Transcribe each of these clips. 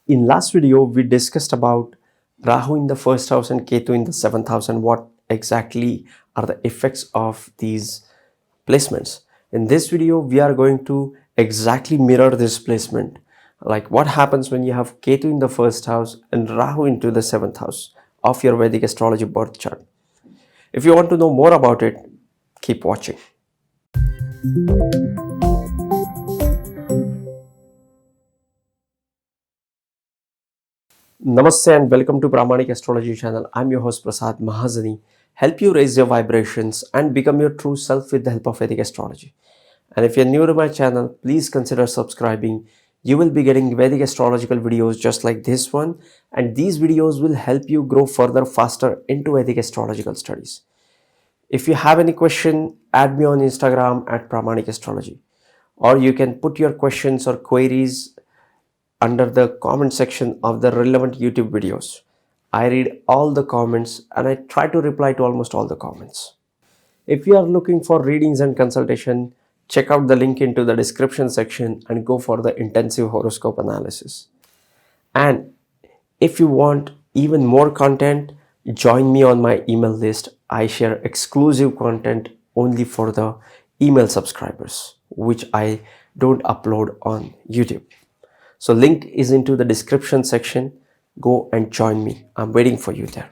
In last video, we discussed about Rahu in the first house and Ketu in the seventh house and what exactly are the effects of these placements. In this video, we are going to exactly mirror this placement. Like what happens when you have Ketu in the first house and Rahu into the seventh house of your Vedic astrology birth chart. If you want to know more about it, keep watching. Namaste and welcome to Pramanic Astrology channel. I'm your host Prasad Mahazani. Help you raise your vibrations and become your true self with the help of Vedic astrology. And if you're new to my channel, please consider subscribing. You will be getting Vedic astrological videos just like this one, and these videos will help you grow further faster into Vedic astrological studies. If you have any question, add me on Instagram at Pramanic Astrology, or you can put your questions or queries under the comment section of the relevant YouTube videos. I read all the comments and I try to reply to almost all the comments. If you are looking for readings and consultation, check out the link into the description section and go for the intensive horoscope analysis. And if you want even more content, join me on my email list. I share exclusive content only for the email subscribers, which I don't upload on YouTube. So link is into the description section. Go and join me. I'm waiting for you there.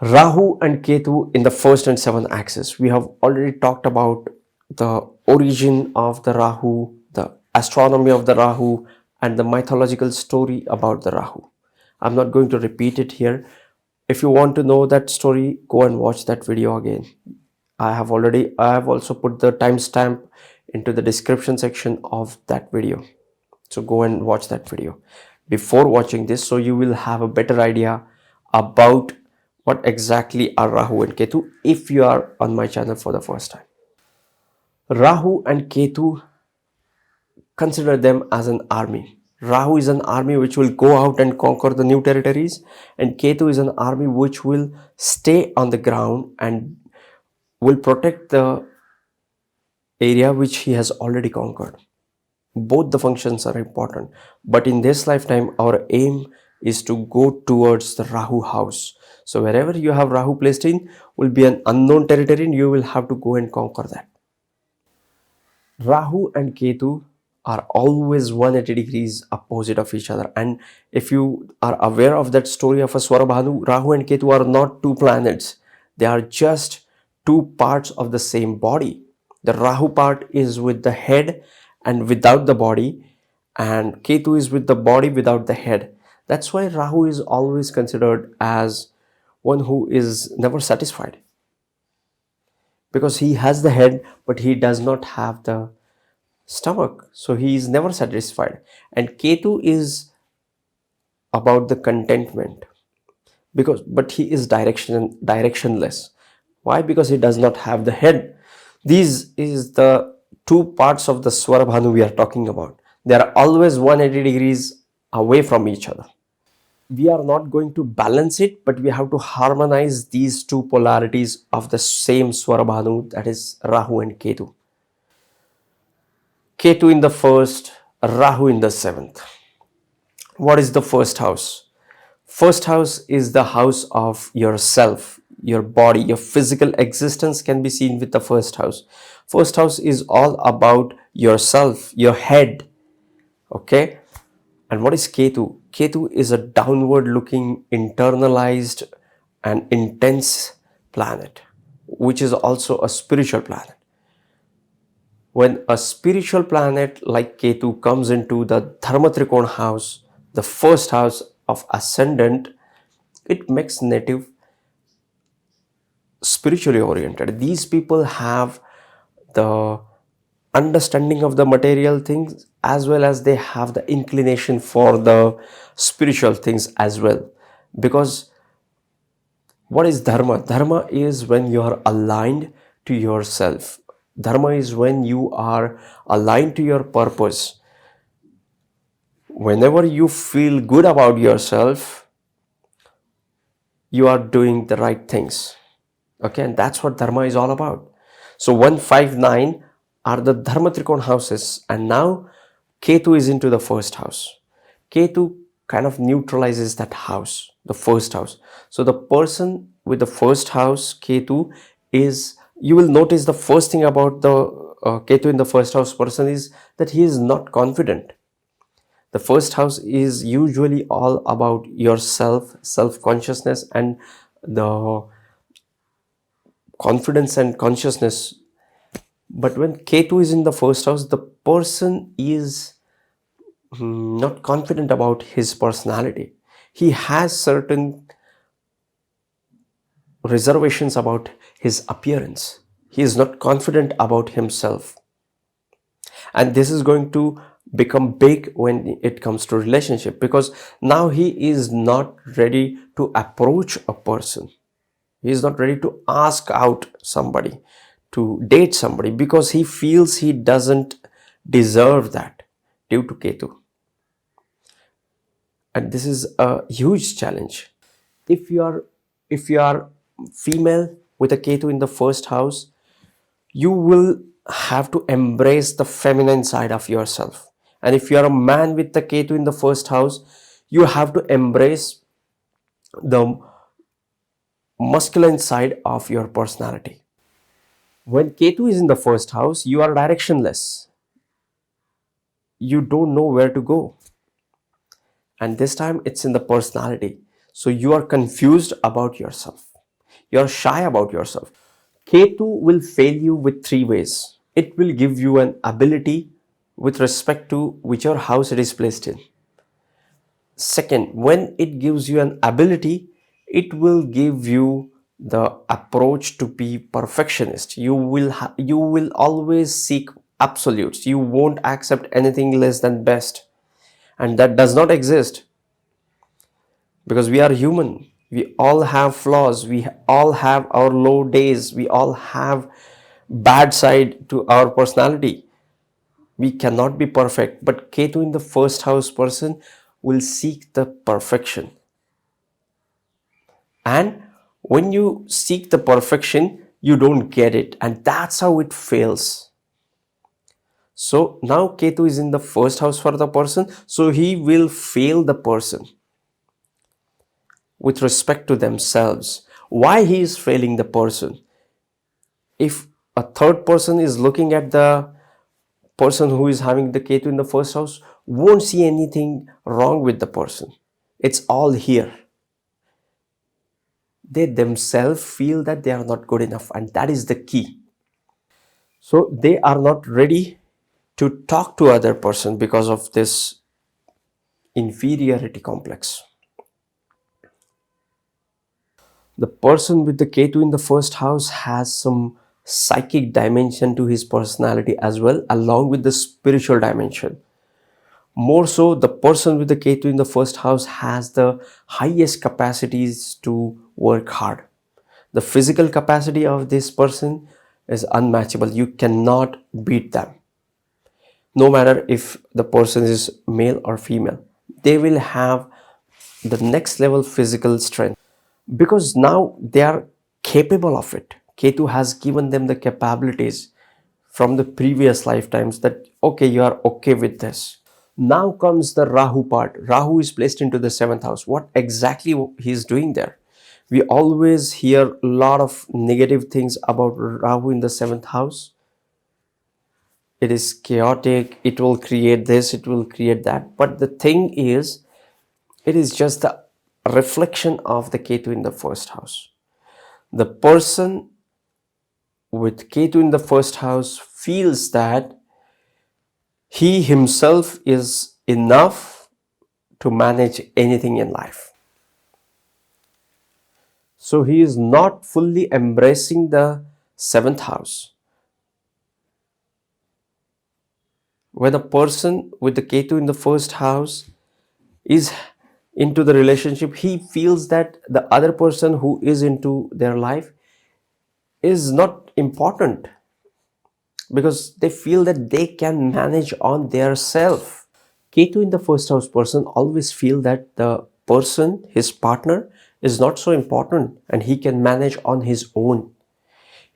Rahu and Ketu in the first and seventh axis. We have already talked about the origin of the Rahu, the astronomy of the Rahu, and the mythological story about the Rahu. I'm not going to repeat it here. If you want to know that story, go and watch that video again. I have also put the timestamp into the description section of that video. So go and watch that video before watching this, so you will have a better idea about what exactly are Rahu and Ketu if you are on my channel for the first time. Rahu and Ketu, consider them as an army. Rahu is an army which will go out and conquer the new territories, and Ketu is an army which will stay on the ground and will protect the area which he has already conquered. Both the functions are important, but in this lifetime our aim is to go towards the Rahu house. So wherever you have Rahu placed in will be an unknown territory and you will have to go and conquer that. Rahu and Ketu are always 180 degrees opposite of each other, and if you are aware of that story of a Swarabhanu, Rahu and Ketu are not two planets. They are just two parts of the same body. The Rahu part is with the head and without the body, and Ketu is with the body without the head. That's why Rahu is always considered as one who is never satisfied, because he has the head but he does not have the stomach, so he is never satisfied. And Ketu is about the contentment, but he is directionless. Why? Because he does not have the head. These is the two parts of the Swarabhanu we are talking about. They are always 180 degrees away from each other. We are not going to balance it, but we have to harmonize these two polarities of the same Swarabhanu, that is Rahu and Ketu. Ketu in the first, Rahu in the seventh. What is the first house? First house is the house of yourself, your body, your physical existence can be seen with the first house. First house is all about yourself, your head. Okay. And what is Ketu? Ketu is a downward looking, internalized and intense planet, which is also a spiritual planet. When a spiritual planet like Ketu comes into the Dharma Trikona house, the first house of Ascendant, it makes native spiritually oriented. These people have the understanding of the material things as well as they have the inclination for the spiritual things as well. Because what is Dharma? Dharma is when you are aligned to yourself. Dharma is when you are aligned to your purpose. Whenever you feel good about yourself, you are doing the right things. Okay, and that's what Dharma is all about. So 1, 5, 9 are the Dharma Trikona houses, and now Ketu is into the first house. Ketu kind of neutralizes that house, the first house. So the person with the first house, Ketu, is, you will notice the first thing about the Ketu in the first house person is that he is not confident. The first house is usually all about yourself, self-consciousness, and the confidence and consciousness. But when Ketu is in the first house, the person is not confident about his personality. He has certain reservations about his appearance. He is not confident about himself. And this is going to become big when it comes to relationship, because now he is not ready to approach a person. He is not ready to ask out somebody, to date somebody, because he feels he doesn't deserve that due to Ketu. And this is a huge challenge. If you are female with a Ketu in the first house, you will have to embrace the feminine side of yourself. And if you are a man with the Ketu in the first house, you have to embrace the masculine side of your personality. When Ketu is in the first house, you are directionless. You don't know where to go. And this time it's in the personality. So you are confused about yourself. You're shy about yourself. Ketu will fail you with three ways. It will give you an ability with respect to whichever house it is placed in. Second, when it gives you an ability, it will give you the approach to be perfectionist. You will always seek absolutes. You won't accept anything less than best. And that does not exist, because we are human. We all have flaws. We all have our low days. We all have bad side to our personality. We cannot be perfect. But Ketu in the first house person will seek the perfection. And when you seek the perfection, you don't get it. And that's how it fails. So now Ketu is in the first house for the person. So he will fail the person with respect to themselves. Why he is failing the person? If a third person is looking at the person who is having the Ketu in the first house, won't see anything wrong with the person. It's all here. They themselves feel that they are not good enough, and that is the key. So they are not ready to talk to other person because of this inferiority complex. The person with the Ketu in the first house has some psychic dimension to his personality as well, along with the spiritual dimension. More so, the person with the Ketu in the first house has the highest capacities to work hard. The physical capacity of this person is unmatchable. You cannot beat them. No matter if the person is male or female, they will have the next level physical strength, because now they are capable of it. Ketu has given them the capabilities from the previous lifetimes that, okay, you are okay with this. Now comes the Rahu part. Rahu is placed into the seventh house. What exactly he is doing there? We always hear a lot of negative things about Rahu in the seventh house. It is chaotic. It will create this, it will create that. But the thing is, it is just the reflection of the Ketu in the first house. The person with Ketu in the first house feels that he himself is enough to manage anything in life. So he is not fully embracing the seventh house. When a person with the Ketu in the first house is into the relationship, he feels that the other person who is into their life is not important, because they feel that they can manage on their self. Ketu in the first house person always feel that the person, his partner, is not so important and he can manage on his own.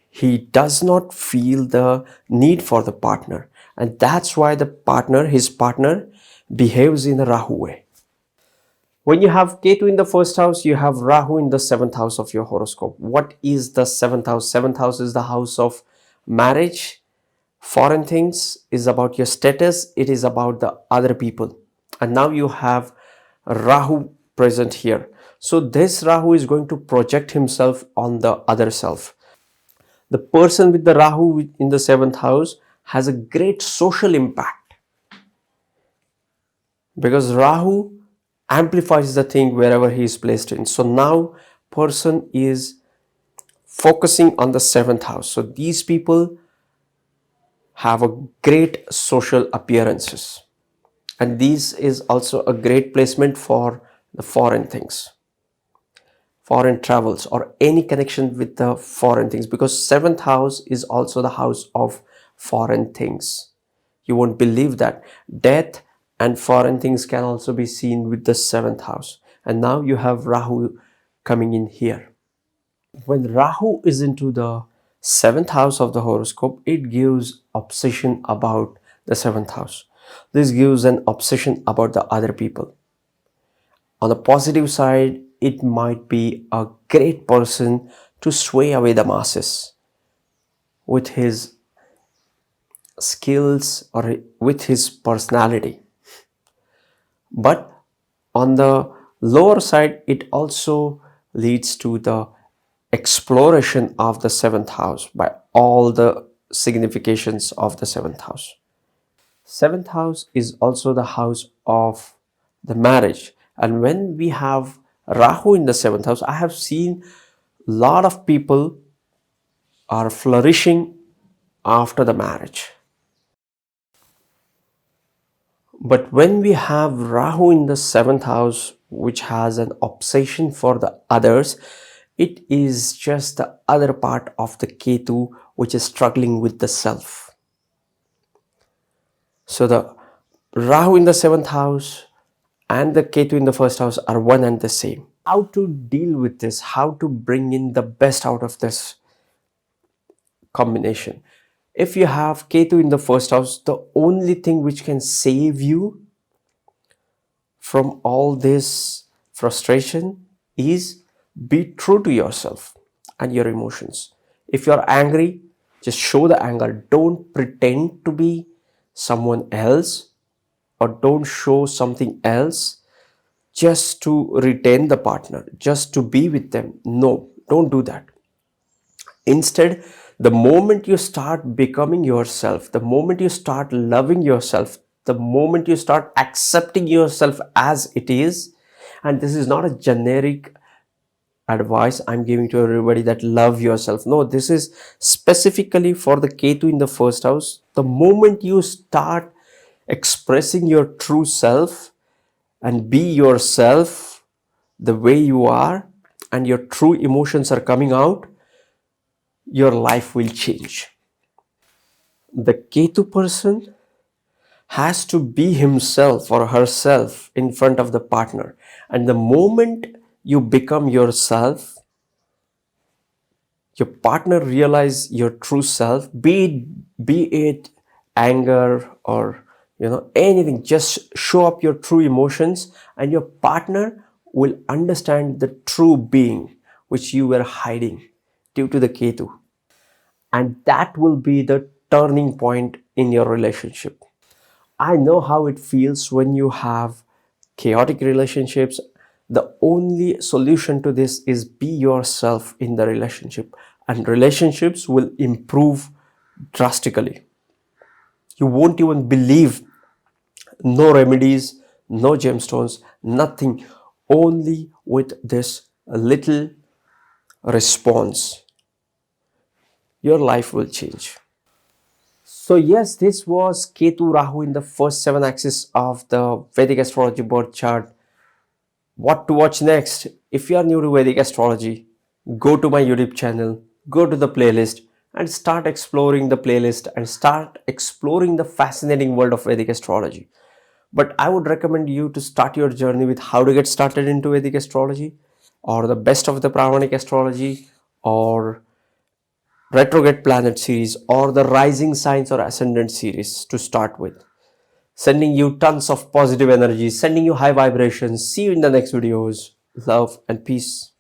He does not feel the need for the partner, and that's why the partner, his partner, behaves in a Rahu way. When you have Ketu in the first house, you have Rahu in the seventh house of your horoscope. What is the seventh house? Seventh house is the house of marriage. Foreign things is about your status. It is about the other people. And now you have Rahu present here. So this Rahu is going to project himself on the other self. The person with the Rahu in the seventh house has a great social impact, because Rahu amplifies the thing wherever he is placed in. So now person is focusing on the seventh house. So these people have a great social appearances, and this is also a great placement for the foreign things, foreign travels, or any connection with the foreign things, because seventh house is also the house of foreign things. You won't believe that death and foreign things can also be seen with the seventh house. And now you have Rahu coming in here. When Rahu is into the seventh house of the horoscope, it gives obsession about the seventh house. This gives an obsession about the other people. On the positive side, it might be a great person to sway away the masses with his skills or with his personality. But on the lower side, it also leads to the exploration of the seventh house by all the significations of the seventh house. Seventh house is also the house of the marriage. And when we have Rahu in the seventh house, I have seen a lot of people are flourishing after the marriage. But when we have Rahu in the seventh house, which has an obsession for the others, it is just the other part of the Ketu which is struggling with the self. So the Rahu in the seventh house and the Ketu in the first house are one and the same. How to deal with this? How to bring in the best out of this combination? If you have Ketu in the first house, the only thing which can save you from all this frustration is be true to yourself and your emotions. If you're angry, just show the anger. Don't pretend to be someone else, or don't show something else just to retain the partner, just to be with them. No, don't do that. Instead, the moment you start becoming yourself, the moment you start loving yourself, the moment you start accepting yourself as it is, and this is not a generic advice I'm giving to everybody that love yourself. No, this is specifically for the Ketu in the first house. The moment you start expressing your true self and be yourself the way you are, and your true emotions are coming out, your life will change. The Ketu person has to be himself or herself in front of the partner. And the moment you become yourself, your partner realize your true self, be it anger or anything, just show up your true emotions, and your partner will understand the true being which you were hiding due to the Ketu. And that will be the turning point in your relationship. I know how it feels when you have chaotic relationships. The only solution to this is be yourself in the relationship, and relationships will improve drastically. You won't even believe. No remedies, no gemstones, nothing. Only with this little response, your life will change. So yes, this was Ketu Rahu in the first 7 axis of the Vedic astrology birth chart. What to watch next? If you are new to Vedic astrology, go to my YouTube channel, go to the playlist and start exploring the playlist and start exploring the fascinating world of Vedic astrology. But I would recommend you to start your journey with how to get started into Vedic astrology, or the best of the Pramanic astrology, or RetroGrade planet series, or the rising signs or ascendant series to start with. sending you tons of positive energy, sending you high vibrations. See you in the next videos. Love and peace.